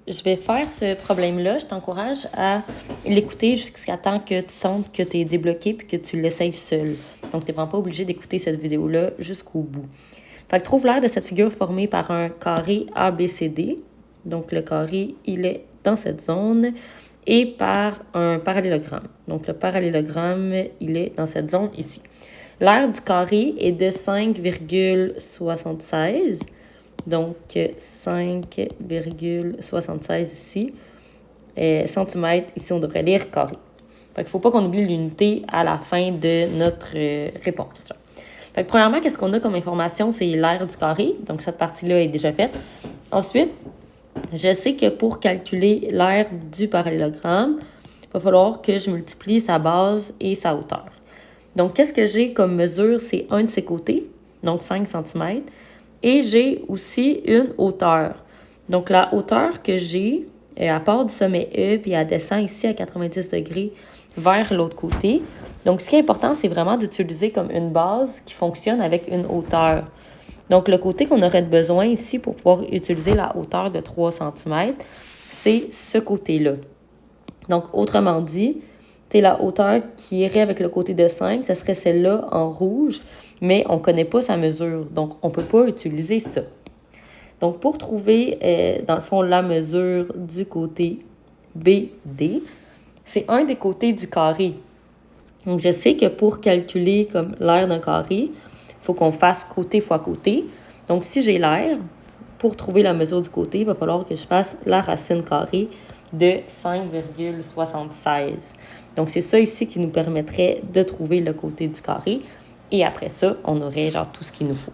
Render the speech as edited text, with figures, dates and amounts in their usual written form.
je vais faire ce problème-là. Je t'encourage à l'écouter jusqu'à temps que tu sentes que tu es débloqué puis que tu l'essayes seul. Donc, tu n'es vraiment pas obligé d'écouter cette vidéo-là jusqu'au bout. Fait que trouve l'aire de cette figure formée par un carré ABCD. Donc, le carré, il est dans cette zone. Et par un parallélogramme. Donc, le parallélogramme, il est dans cette zone ici. L'aire du carré est de 5,76. Donc, 5,76 ici. Centimètres, ici, on devrait lire carré. Fait qu'il ne faut pas qu'on oublie l'unité à la fin de notre réponse. Fait que premièrement, qu'est-ce qu'on a comme information? C'est l'aire du carré. Donc, cette partie-là est déjà faite. Ensuite, je sais que pour calculer l'aire du parallélogramme, il va falloir que je multiplie sa base et sa hauteur. Donc, qu'est-ce que j'ai comme mesure? C'est un de ses côtés, donc 5 cm. Et j'ai aussi une hauteur. Donc, la hauteur que j'ai, elle part du sommet E, puis elle descend ici à 90 degrés vers l'autre côté. Donc, ce qui est important, c'est vraiment d'utiliser comme une base qui fonctionne avec une hauteur. Donc, le côté qu'on aurait besoin ici pour pouvoir utiliser la hauteur de 3 cm, c'est ce côté-là. Donc, autrement dit, la hauteur qui irait avec le côté de 5, ça serait celle-là en rouge, mais on ne connaît pas sa mesure, donc on ne peut pas utiliser ça. Donc, pour trouver, dans le fond, la mesure du côté BD, c'est un des côtés du carré. Donc, je sais que pour calculer comme l'aire d'un carré, il faut qu'on fasse côté fois côté. Donc, si j'ai l'aire, pour trouver la mesure du côté, il va falloir que je fasse la racine carrée de 5,76. Donc, c'est ça ici qui nous permettrait de trouver le côté du carré. Et après ça, on aurait genre tout ce qu'il nous faut.